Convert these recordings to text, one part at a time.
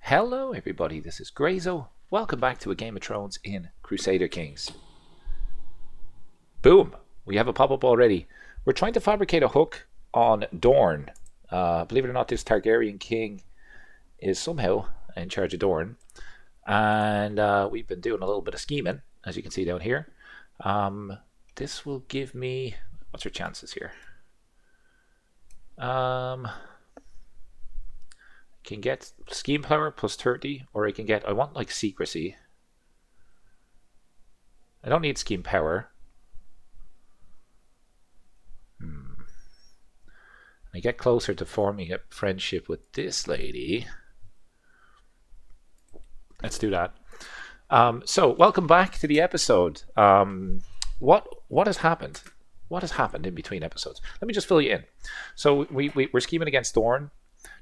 Hello everybody, this is Grayzo. Welcome back to a Game of Thrones in Crusader Kings. Boom! We have a pop-up already. We're trying to fabricate a hook on Dorne. Believe it or not, this Targaryen king is somehow in charge of Dorne. And we've been doing a little bit of scheming, as you can see down here. This will give me... What's our chances here? Can get scheme power plus 30, or I can get, I want like secrecy. I don't need scheme power. I get closer to forming a friendship with this lady. Let's do that. So welcome back to the episode. What has happened? What has happened in between episodes? Let me just fill you in. So we're scheming against Dorne,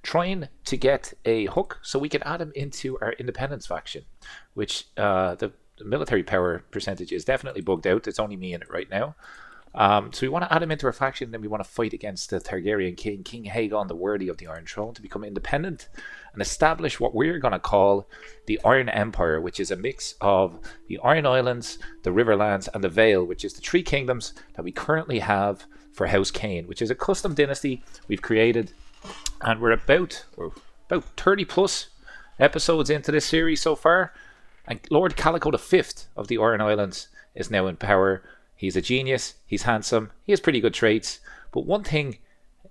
trying to get a hook so we can add him into our independence faction, which the military power percentage is definitely bugged out. It's only me in it right now. So we want to add him into our faction, and then we want to fight against the Targaryen king, King Aegon the Worthy of the Iron Throne, to become independent and establish what we're going to call the Iron Empire, which is a mix of the Iron Islands, the Riverlands, and the Vale, which is the three kingdoms that we currently have for House Kane, which is a custom dynasty we've created. And we're about 30 plus episodes into this series so far. And Lord Calico V of the Iron Islands is now in power. He's a genius. He's handsome. He has pretty good traits. But one thing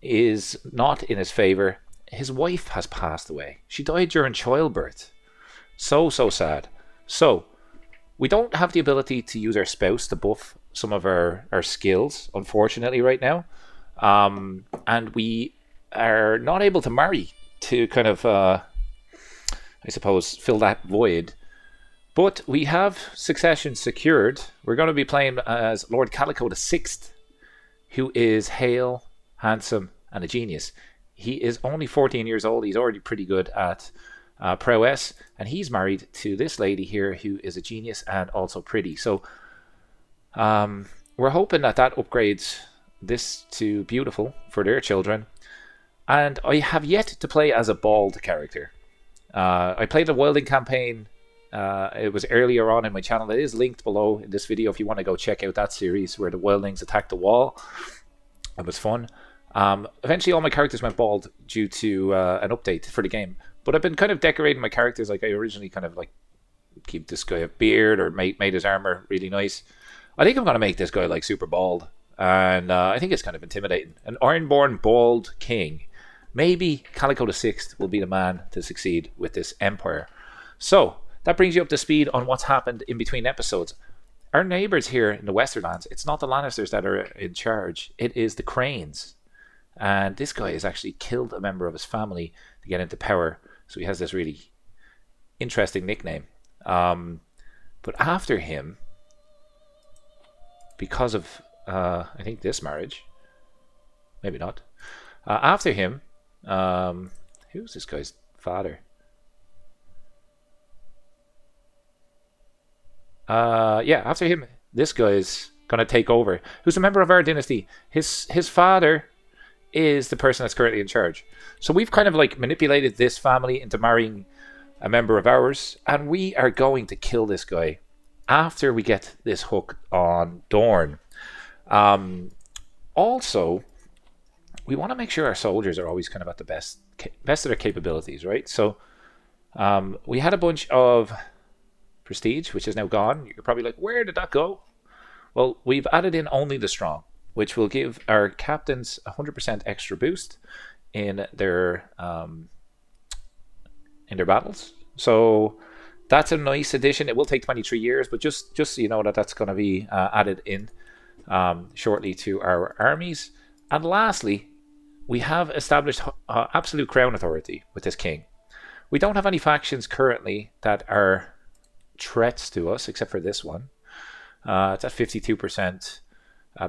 is not in his favor. His wife has passed away. She died during childbirth. So sad. So, we don't have the ability to use our spouse to buff some of our skills, unfortunately, right now. And we are not able to marry to kind of, I suppose, fill that void. But we have succession secured. We're going to be playing as Lord Calico VI, who is hale, handsome, and a genius. He is only 14 years old. He's already pretty good at prowess. And he's married to this lady here who is a genius and also pretty. So we're hoping that upgrades this to beautiful for their children. And I have yet to play as a bald character. I played a wilding campaign. It was earlier on in my channel. It is linked below in this video if you want to go check out that series where the wildlings attacked the wall. It was fun. Eventually all my characters went bald due to an update for the game. But I've been kind of decorating my characters like I originally kind of like keep this guy a beard or made his armor really nice. I think I'm going to make this guy like super bald. And I think it's kind of intimidating. An Ironborn bald king. Maybe Calico VI will be the man to succeed with this empire. So, that brings you up to speed on what's happened in between episodes. Our neighbours here in the Westerlands, it's not the Lannisters that are in charge. It is the Cranes. And this guy has actually killed a member of his family to get into power. So he has this really interesting nickname. But after him, because of, I think, this marriage, maybe not. After him, who's this guy's father? After him, this guy's gonna take over. Who's a member of our dynasty? His father is the person that's currently in charge. So we've kind of like manipulated this family into marrying a member of ours, and we are going to kill this guy after we get this hook on Dorne. Also, we want to make sure our soldiers are always kind of at the best of their capabilities, right? So we had a bunch of prestige, which is now gone. You're probably like, where did that go? Well, we've added in only the strong, which will give our captains 100% extra boost in their battles. So that's a nice addition. It will take 23 years, but just so you know that's going to be added in shortly to our armies. And lastly, we have established absolute crown authority with this king. We don't have any factions currently that are threats to us, except for this one. It's at 52%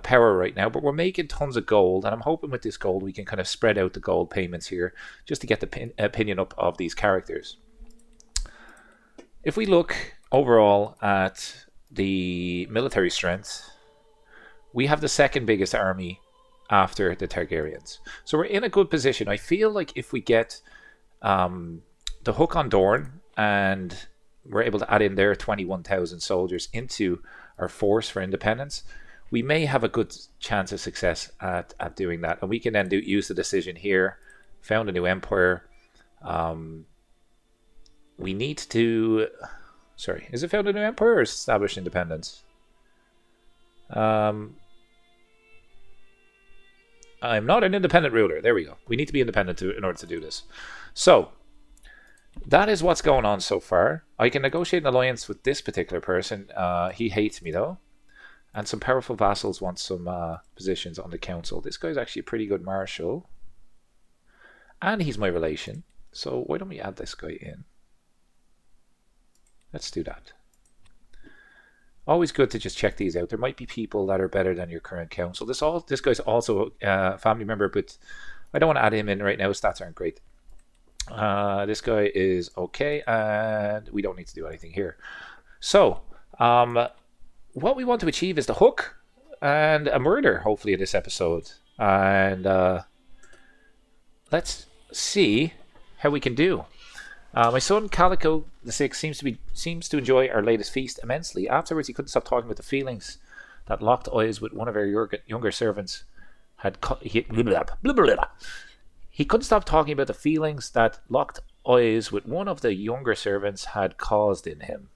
power right now, but we're making tons of gold, and I'm hoping with this gold we can kind of spread out the gold payments here just to get the opinion up of these characters. If we look overall at the military strength, we have the second biggest army after the Targaryens. So we're in a good position. I feel like if we get the hook on Dorne, and we're able to add in their 21,000 soldiers into our force for independence, we may have a good chance of success at doing that. And we can then use the decision here, found a new empire. We need to... Sorry, is it found a new empire or establish independence? I'm not an independent ruler. There we go. We need to be independent in order to do this. So, that is what's going on so far. I can negotiate an alliance with this particular person. He hates me, though. And some powerful vassals want some positions on the council. This guy's actually a pretty good marshal. And he's my relation. So why don't we add this guy in? Let's do that. Always good to just check these out. There might be people that are better than your current council. This guy's also a family member, but I don't want to add him in right now. Stats aren't great. This guy is okay, and we don't need to do anything here. So, what we want to achieve is the hook and a murder, hopefully, in this episode. And let's see how we can do. My son Calico the Sixth seems to enjoy our latest feast immensely. Afterwards, he couldn't stop talking about the feelings that locked eyes with one of our younger servants had. He couldn't stop talking about the feelings that locked eyes with one of the younger servants had caused in him.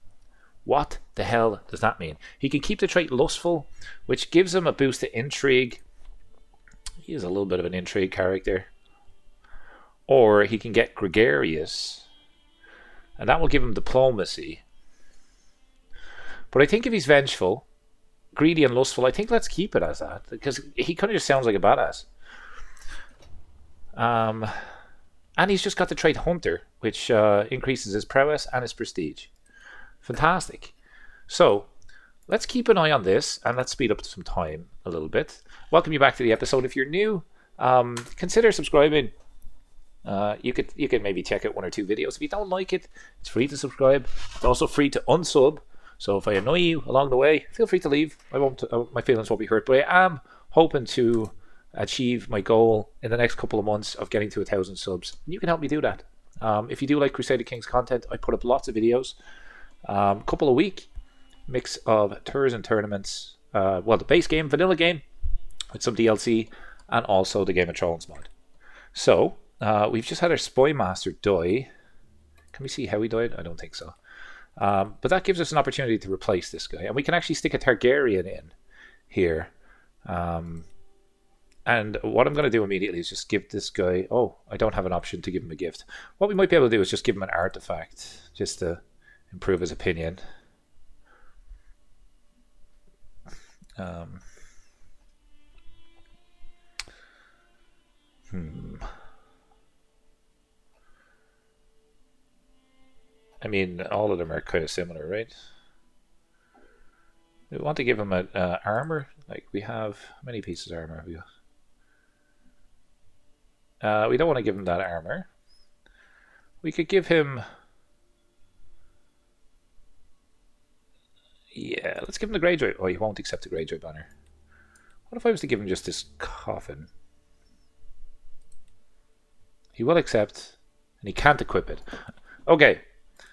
What the hell does that mean? He can keep the trait lustful, which gives him a boost to intrigue. He is a little bit of an intrigue character. Or he can get gregarious, and that will give him diplomacy. But I think if he's vengeful, greedy and lustful, I think let's keep it as that, because he kind of just sounds like a badass. And he's just got the trait Hunter, which increases his prowess and his prestige. Fantastic. So, let's keep an eye on this, and let's speed up some time a little bit. Welcome you back to the episode. If you're new, consider subscribing. You could maybe check out one or two videos. If you don't like it, it's free to subscribe. It's also free to unsub. So if I annoy you along the way, feel free to leave. My feelings won't be hurt. But I am hoping to achieve my goal in the next couple of months of getting to 1,000 subs. You can help me do that. If you do like Crusader Kings content, I put up lots of videos. Couple a week, mix of tours and tournaments. Well, the base game, vanilla game, with some DLC, and also the Game of Thrones mod. So, we've just had our Spy Master die. Can we see how he died? I don't think so. But that gives us an opportunity to replace this guy. And we can actually stick a Targaryen in here. And what I'm going to do immediately is just give this guy... Oh, I don't have an option to give him a gift. What we might be able to do is just give him an artifact, just to improve his opinion. I mean, all of them are kind of similar, right? We want to give him an armor. Like, we have... How many pieces of armor have we got? We don't want to give him that armor. We could give him... Yeah, let's give him the Greyjoy. Oh, he won't accept the Greyjoy banner. What if I was to give him just this coffin? He will accept, and he can't equip it. Okay,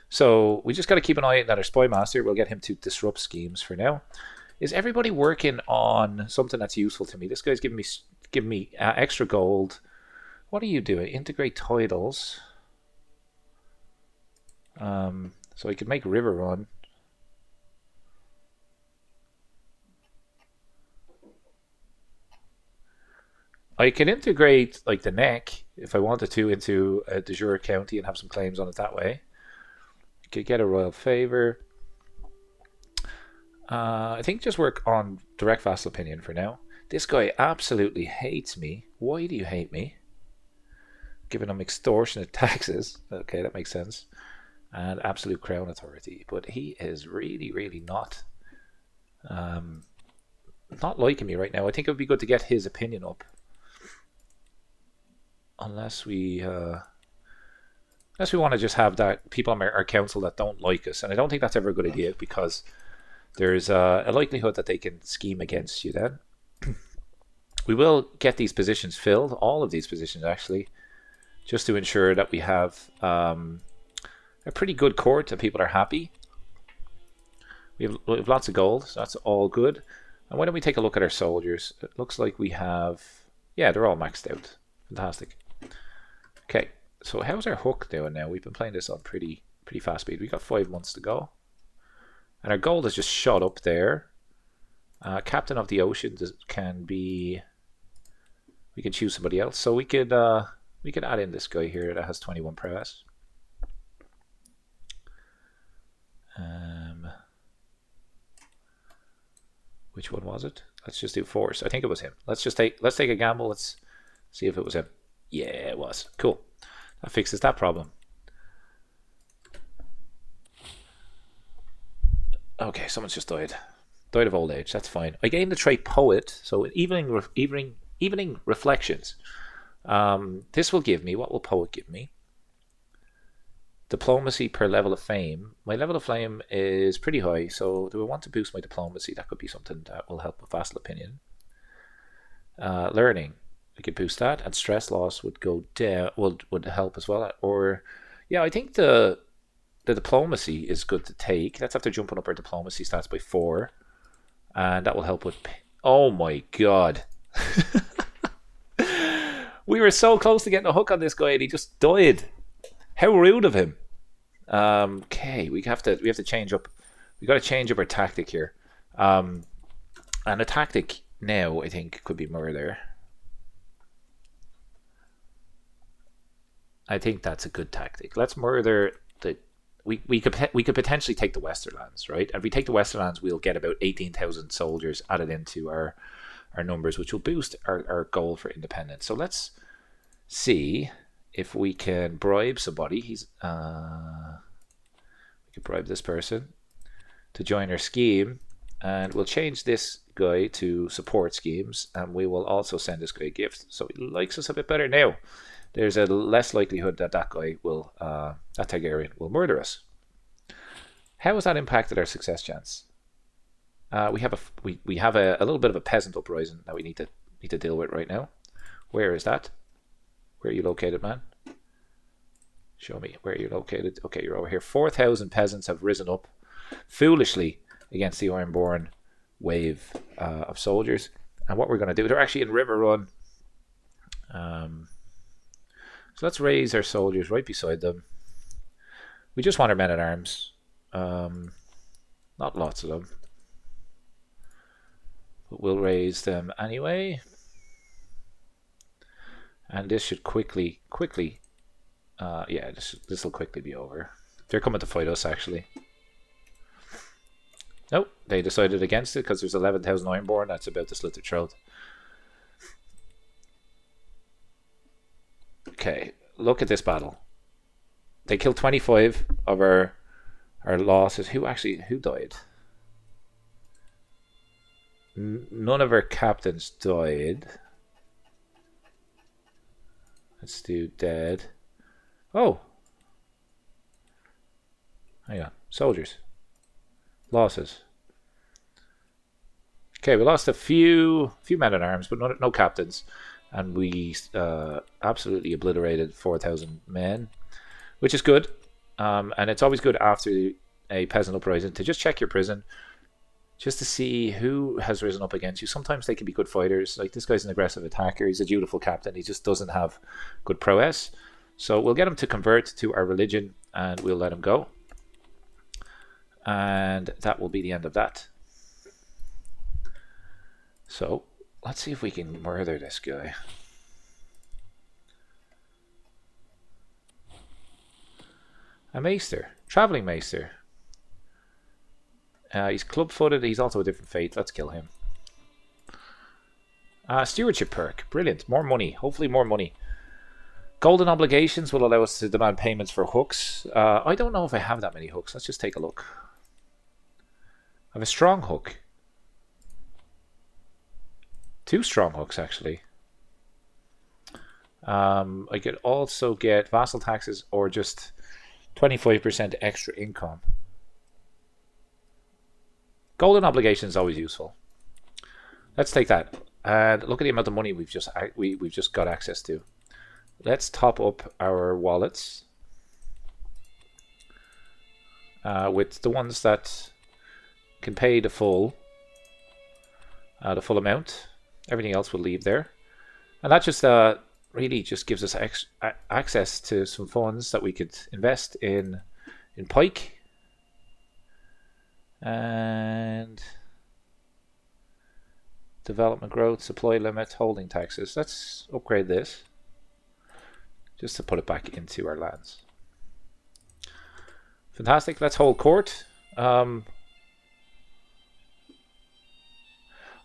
so we just got to keep an eye on our Spy Master. We'll get him to disrupt schemes for now. Is everybody working on something that's useful to me? This guy's giving me extra gold. What are you doing? Integrate titles. So I could make River Run. I can integrate like the neck if I wanted to into a de jure county and have some claims on it that way. I could get a royal favor. I think just work on direct vassal opinion for now. This guy absolutely hates me. Why do you hate me? Giving him extortionate taxes. Okay, that makes sense. And absolute crown authority. But he is really, really not liking me right now. I think it would be good to get his opinion up. Unless we want to just have that people on our council that don't like us. And I don't think that's ever a good idea, because there's a likelihood that they can scheme against you then. We will get these positions filled, all of these positions actually, just to ensure that we have a pretty good court and people are happy. We have lots of gold, so that's all good. And why don't we take a look at our soldiers? It looks like we have... Yeah, they're all maxed out. Fantastic. Okay, so how's our hook doing now? We've been playing this on pretty fast speed. We've got 5 months to go. And our gold has just shot up there. Captain of the Ocean can be... We can choose somebody else. So we could add in this guy here that has 21 prowess. Which one was it? Let's just do force. I think it was him. Let's take a gamble. Let's see if it was him. Yeah, it was. Cool. That fixes that problem. Okay, someone's just died. Died of old age. That's fine. I gained the trait Poet. So evening reflections. This will give me, what will Poet give me? Diplomacy per level of fame. My level of fame is pretty high, so do I want to boost my diplomacy? That could be something that will help with vassal opinion. Learning, we could boost that, and stress loss would go down. Would help as well. Or, yeah, I think the diplomacy is good to take. That's after jumping up our diplomacy stats by 4, and that will help with. Oh my god. We were so close to getting a hook on this guy and he just died. How rude of him. Okay, we have to change up. We got to change up our tactic here. And the tactic now, I think, could be murder. I think that's a good tactic. Let's murder the. We could potentially take the Westerlands, right? And if we take the Westerlands, we'll get about 18,000 soldiers added into our numbers, which will boost our goal for independence. So let's see if we can bribe somebody. We could bribe this person to join our scheme, and we'll change this guy to support schemes, and we will also send this guy a gift so he likes us a bit better. Now there's a less likelihood that guy will that Targaryen will murder us. How has that impacted our success chance? We have a little bit of a peasant uprising that we need to deal with right now. Where is that? Where are you located, man? Show me where you're located. Okay, you're over here. 4,000 peasants have risen up foolishly against the Ironborn wave of soldiers. And what we're going to do, they're actually in River Run. So let's raise our soldiers right beside them. We just want our men-at-arms. Not lots of them. But we'll raise them anyway. And this should quickly, yeah, this will quickly be over. They're coming to fight us, actually. Nope, they decided against it because there's 11,000 Ironborn that's about to slit their throat. Okay, look at this battle. They killed 25 of our losses. Who died? None of our captains died. Let's do dead. Oh. Hang on. Soldiers. Losses. Okay, we lost a few men-at-arms, but no captains. And we absolutely obliterated 4,000 men, which is good. And it's always good after a peasant uprising to just check your prison, just to see who has risen up against you. Sometimes they can be good fighters. Like this guy's an aggressive attacker. He's a dutiful captain. He just doesn't have good prowess. So we'll get him to convert to our religion and we'll let him go. And that will be the end of that. So let's see if we can murder this guy. A maester. Traveling maester. He's club-footed. He's also a different fate. Let's kill him. Stewardship perk. Brilliant. More money. Hopefully more money. Golden obligations will allow us to demand payments for hooks. I don't know if I have that many hooks. Let's just take a look. I have a strong hook. 2 strong hooks, actually. I could also get vassal taxes or just 25% extra income. Golden obligation is always useful. Let's take that. And look at the amount of money we've just got access to. Let's top up our wallets. with the ones that can pay the full amount. Everything else will leave there, and that just really just gives us access to some funds that we could invest in pike and development growth, supply limit, holding taxes. Let's upgrade this just to put it back into our lands. Fantastic. Let's hold court. I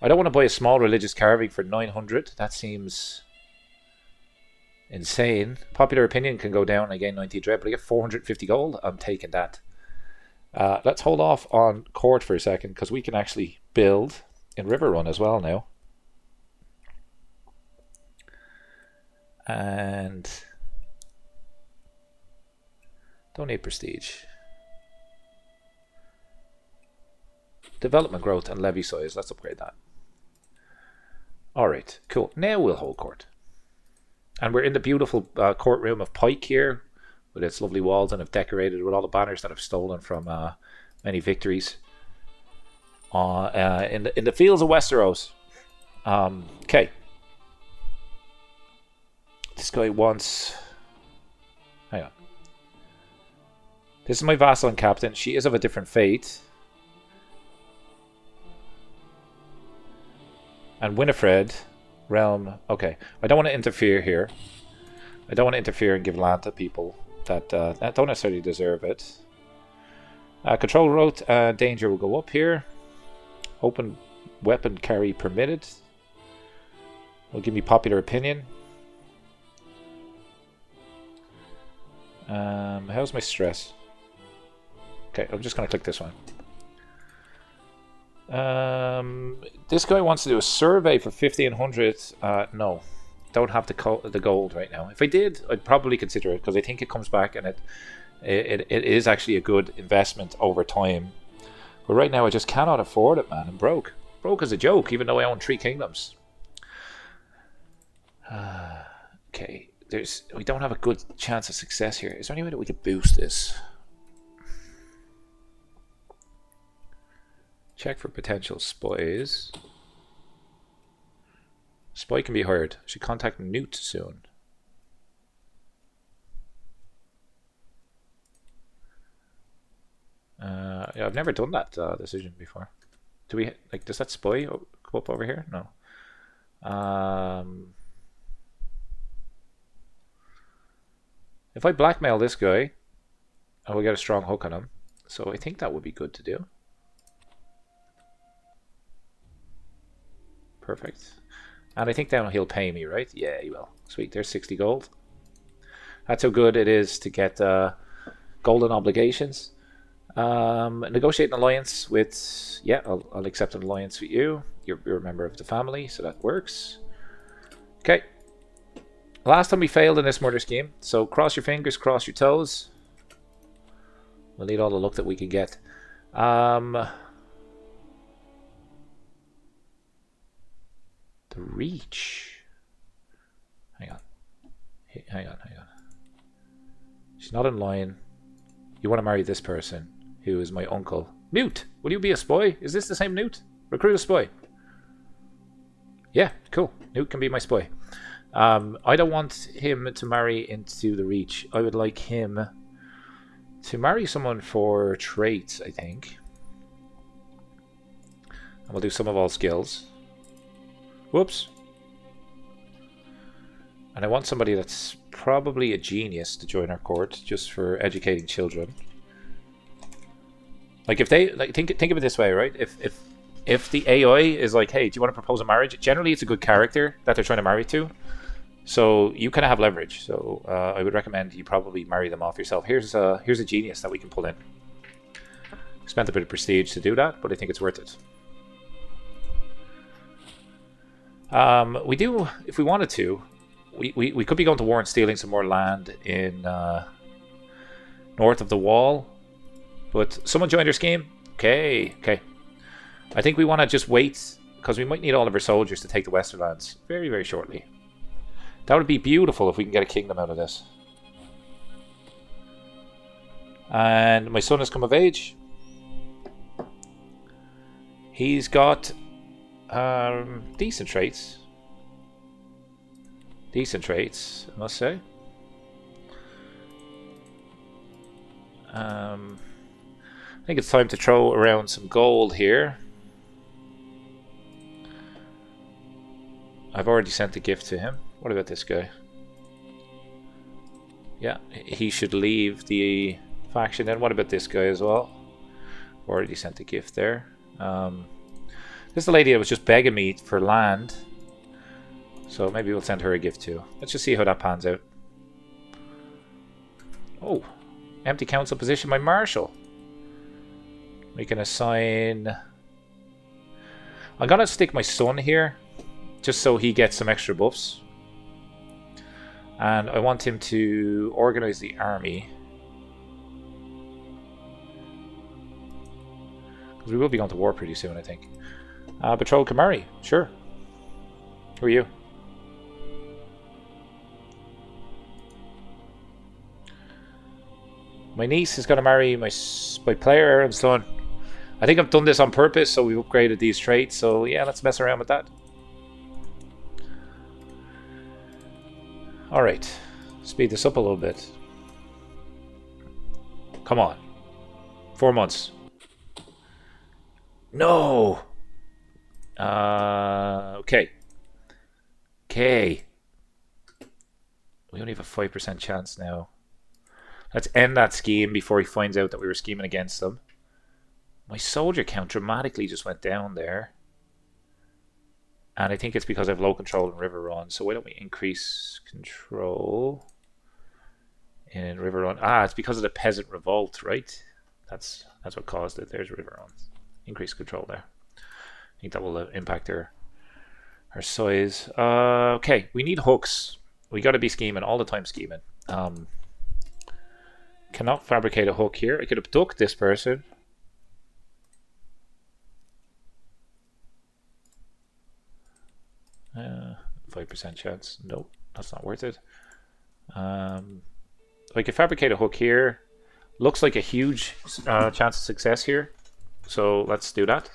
don't want to buy a small religious carving for 900. That seems insane. Popular opinion can go down. I gain 90 dread, but I get 450 gold. I'm taking that. Let's hold off on court for a second because we can actually build in River Run as well now. And don't need prestige. Development growth and levy size. Let's upgrade that. Alright, cool. Now we'll hold court. And we're in the beautiful courtroom of Pike here, with its lovely walls, and I've decorated with all the banners that I've stolen from many victories in the fields of Westeros. Okay. This guy wants... Hang on. This is my vassal and captain. She is of a different fate. And Winifred, realm... Okay, I don't want to interfere here. I don't want to interfere and give land to people that don't necessarily deserve it. Control route danger will go up here. Open weapon carry permitted. Will give me popular opinion. How's my stress? Okay, I'm just going to click this one. This guy wants to do a survey for 1500. No, don't have the gold right now. If I did, I'd probably consider it because I think it comes back and it is actually a good investment over time. But right now I just cannot afford it, man. I'm broke. Broke as a joke, even though I own 3 kingdoms. Okay, we don't have a good chance of success here. Is there any way that we could boost this? Check for potential spies. Spy can be hired. Should contact Newt soon. Yeah, I've never done that decision before. Do we like? Does that spy go up over here? No. If I blackmail this guy, I will get a strong hook on him. So I think that would be good to do. Perfect. And I think then he'll pay me, right? Yeah, he will. Sweet, there's 60 gold. That's how good it is to get golden obligations. Negotiate an alliance with... Yeah, I'll accept an alliance with you. You're a member of the family, so that works. Okay. Last time we failed in this murder scheme, so cross your fingers, cross your toes. We'll need all the luck that we can get. The reach. Hang on. She's not in line. You want to marry this person, who is my uncle. Newt, will you be a spy? Is this the same Newt? Recruit a spy. Yeah, cool. Newt can be my spy. I don't want him to marry into the reach. I would like him to marry someone for traits, I think. And we'll do some of all skills. Whoops. And I want somebody that's probably a genius to join our court, just for educating children. Like if they think of it this way, right? If the AI is like, hey, do you want to propose a marriage? Generally, it's a good character that they're trying to marry to. So you kind of have leverage. So I would recommend you probably marry them off yourself. Here's a genius that we can pull in. Spent a bit of prestige to do that, but I think it's worth it. We do, if we wanted to, we could be going to war and stealing some more land in north of the wall. But someone joined our scheme. Okay. I think we want to just wait, because we might need all of our soldiers to take the Westerlands very, very shortly. That would be beautiful if we can get a kingdom out of this. And my son has come of age. He's got decent traits. Decent traits, I must say. I think it's time to throw around some gold here. I've already sent a gift to him. What about this guy? Yeah, he should leave the faction then. What about this guy as well? Already sent a gift there. This is the lady that was just begging me for land. So maybe we'll send her a gift too. Let's just see how that pans out. Oh, empty council position by Marshal. We can assign... I'm going to stick my son here, just so he gets some extra buffs. And I want him to organize the army. Because we will be going to war pretty soon, I think. Patrol Kamari, sure. Who are you? My niece is going to marry my player and son. I think I've done this on purpose, so we've upgraded these traits. So yeah, let's mess around with that. Alright, speed this up a little bit. Come on. 4 months. No! Okay. Okay. We only have a 5% chance now. Let's end that scheme before he finds out that we were scheming against them. My soldier count dramatically just went down there. And I think it's because I have low control in River Run. So why don't we increase control in River Run? Ah, it's because of the peasant revolt, right? That's what caused it. There's River Run. Increase control there. I think that will impact our size. Okay, we need hooks. We got to be scheming all the time. Scheming. Cannot fabricate a hook here. I could abduct this person. Uh, 5% chance. Nope, that's not worth it. I could fabricate a hook here. Looks like a huge chance of success here. So let's do that.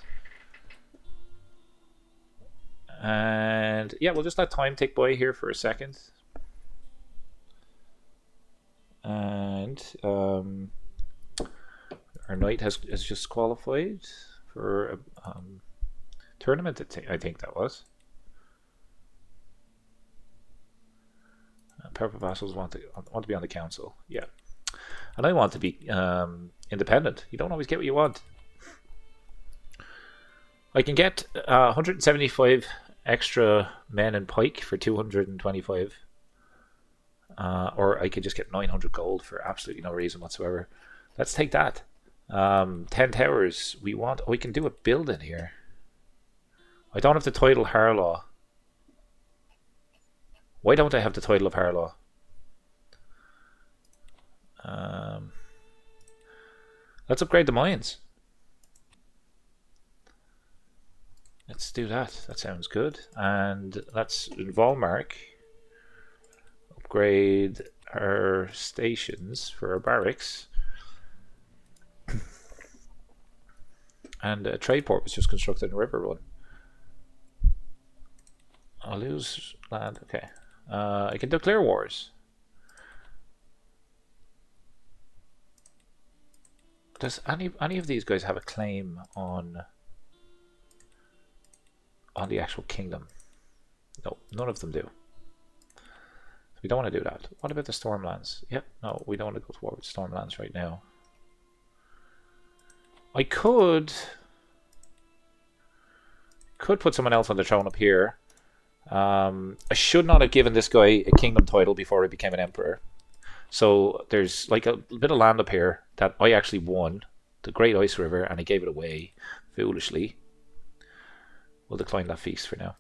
And yeah, we'll just let time tick by here for a second. And our knight has just qualified for a tournament. I think that was. Powerful vassals want to be on the council. Yeah, and I want to be independent. You don't always get what you want. I can get 175 extra men and pike for 225. Or I could just get 900 gold for absolutely no reason whatsoever. Let's take that. 10 towers. We can do a building here. I don't have the title Harlaw. Why don't I have the title of Harlaw? Let's upgrade the mines. Let's do that. That sounds good. And let's in Volmark upgrade our stations for our barracks. And a trade port was just constructed in River Run. I'll lose land. Okay. I can declare wars. Does any of these guys have a claim on the actual kingdom? No, none of them do. So we don't want to do that. What about the Stormlands? Yep, no, we don't want to go to war with Stormlands right now. I could put someone else on the throne up here. I should not have given this guy a kingdom title before he became an emperor. So there's like a bit of land up here that I actually won, the Great Ice River, and I gave it away foolishly. We'll decline that feast for now.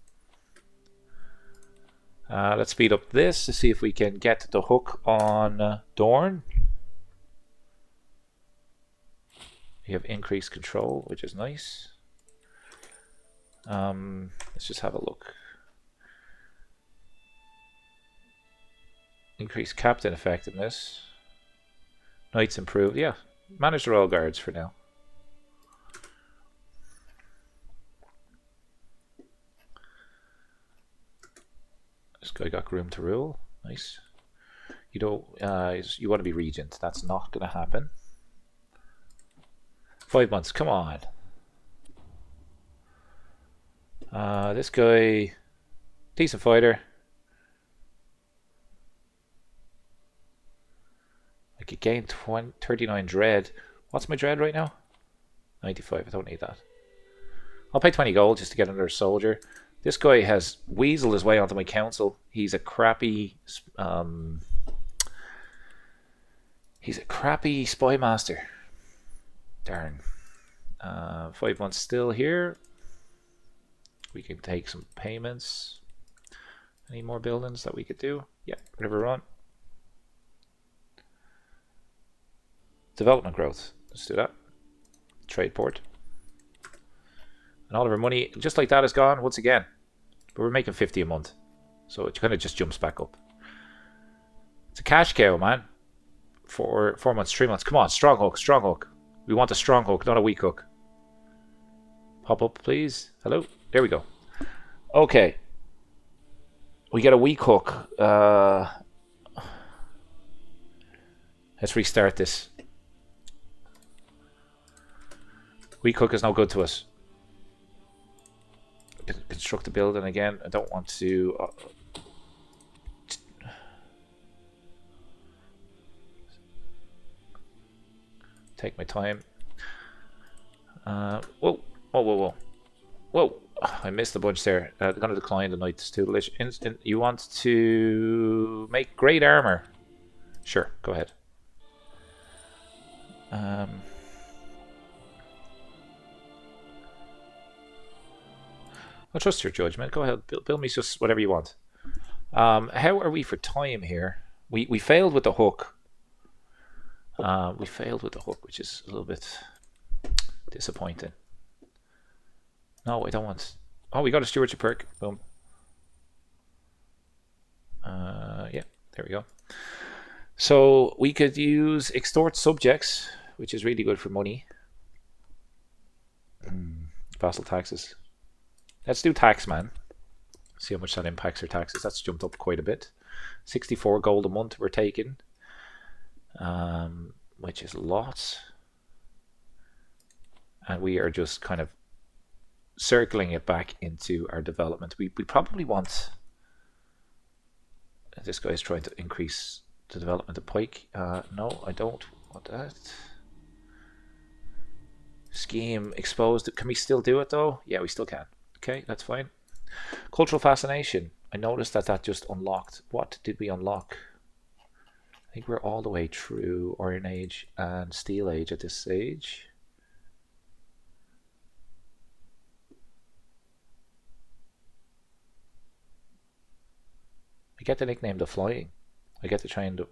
Let's speed up this to see if we can get the hook on Dorne. You have increased control, which is nice. Let's just have a look. Increased captain effectiveness. Knights improved. Yeah, Manage the royal guards for now. This guy got room to rule. Nice. You don't. You want to be regent. That's not going to happen. 5 months. Come on. This guy, decent fighter. I could gain 39 dread. What's my dread right now? 95. I don't need that. I'll pay 20 gold just to get another soldier. This guy has weaseled his way onto my council. He's a crappy spy master. Darn. 5 months still here. We can take some payments. Any more buildings that we could do? Yeah, River Run. Development growth. Let's do that. Trade port. And all of our money, just like that, is gone once again. But we're making 50 a month. So it kind of just jumps back up. It's a cash cow, man. 4 months, 3 months. Come on, strong hook, strong hook. We want a strong hook, not a weak hook. Pop up, please. Hello. There we go. Okay. We get a weak hook. Let's restart this. Weak hook is no good to us. Construct a building again. I don't want to... take my time. Whoa, whoa, whoa, whoa. Whoa, I missed a bunch there. I'm going to decline the Knight's tutelage. You want to make great armor? Sure, go ahead. I'll trust your judgment. Go ahead, build me just whatever you want. How are we for time here? We failed with the hook. We failed with the hook, which is a little bit disappointing. No, I don't want... Oh, we got a stewardship perk. Boom. Yeah, there we go. So we could use extort subjects, which is really good for money. Vassal taxes. Let's do tax, man. See how much that impacts our taxes. That's jumped up quite a bit. 64 gold a month we're taking. Which is lots. And we are just kind of circling it back into our development. We probably want... This guy's trying to increase the development of pike. No, I don't want that. Scheme exposed. Can we still do it though? Yeah, we still can. Okay, that's fine. Cultural fascination. I noticed that just unlocked. What did we unlock? I think we're all the way through Iron Age and Steel Age at this stage. I get the nickname the Flying. I get to try and do...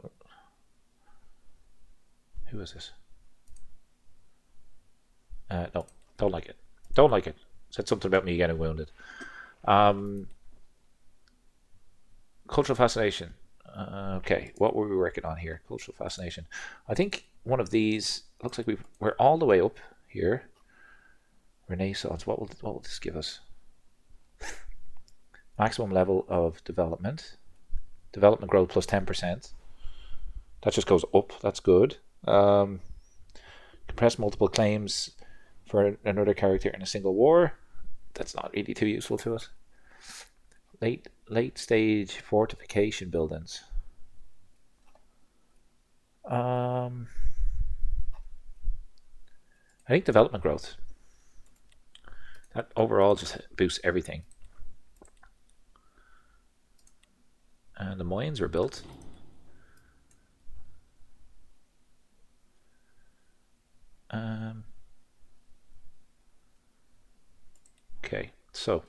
Who is this? No, don't like it. Don't like it. Said something about me getting wounded. Cultural fascination. Okay, what were we working on here? Cultural fascination. I think one of these looks like we're all the way up here. Renaissance. What will this give us? Maximum level of development. Development growth plus 10%. That just goes up. That's good. Compress multiple claims for another character in a single war. That's not really too useful to us. Late stage fortification buildings. I think development growth. That overall just boosts everything. And the mines were built. Okay, so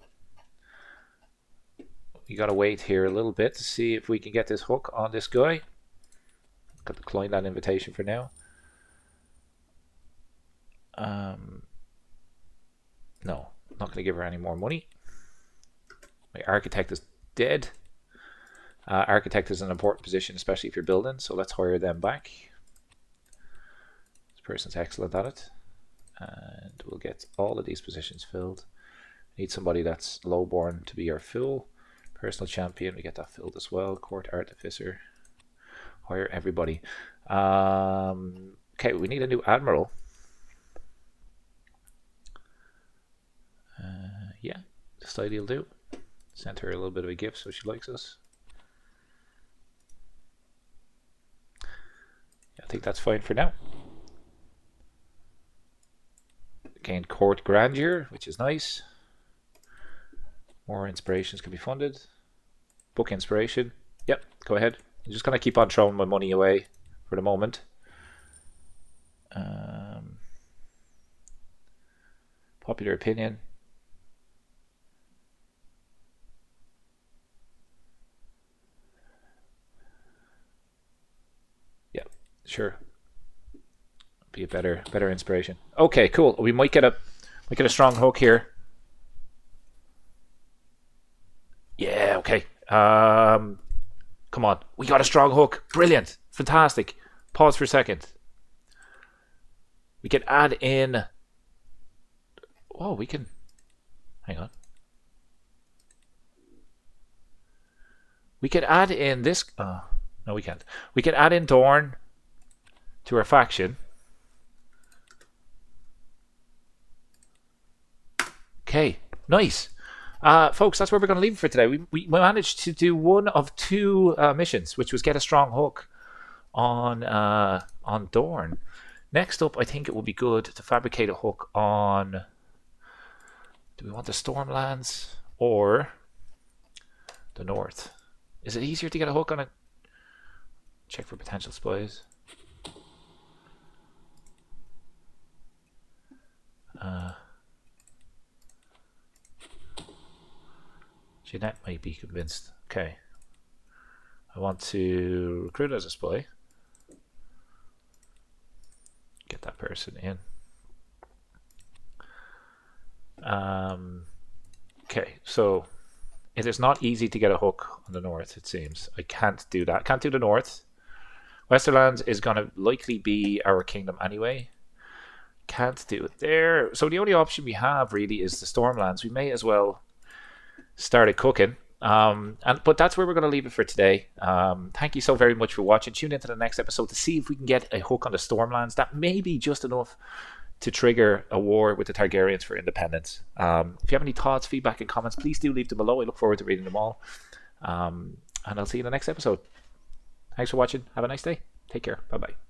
we gotta wait here a little bit to see if we can get this hook on this guy. Got to decline that invitation for now. No, not gonna give her any more money. My architect is dead. Architect is an important position, especially if you're building, so let's hire them back. Let's person's excellent at it. And we'll get all of these positions filled. Need somebody that's lowborn to be our full personal champion. We get that filled as well. Court artificer. Hire everybody. Okay, we need a new admiral. Yeah, this idea will do. Sent her a little bit of a gift so she likes us. I think that's fine for now. Gained court grandeur, which is nice. More inspirations can be funded. Book inspiration. Yep, go ahead. I'm just going to keep on throwing my money away for the moment. Popular opinion. Yep, sure. Be a better inspiration. Okay, cool. We might get a strong hook here. Yeah, okay. Come on. We got a strong hook. Brilliant. Fantastic. Pause for a second. We can add in... Oh, we can... Hang on. We can add in this... no, we can't. We can add in Dorne to our faction. Okay, nice. Folks, that's where we're going to leave it for today. We managed to do one of two missions, which was get a strong hook on Dorne. Next up, I think it will be good to fabricate a hook on... Do we want the Stormlands or the North? Is it easier to get a hook on it? Check for potential spies. Jeanette might be convinced. Okay. I want to recruit as a spy. Get that person in. Okay, so it is not easy to get a hook on the North, it seems. I can't do that. Can't do the North. Westerlands is going to likely be our kingdom anyway. Can't do it there. So the only option we have really is the Stormlands. We may as well start it cooking. But that's where we're going to leave it for today. Thank you so very much for watching. Tune into the next episode to see if we can get a hook on the Stormlands. That may be just enough to trigger a war with the Targaryens for independence. If you have any thoughts, feedback, and comments, please do leave them below. I look forward to reading them all. And I'll see you in the next episode. Thanks for watching. Have a nice day. Take care. Bye-bye.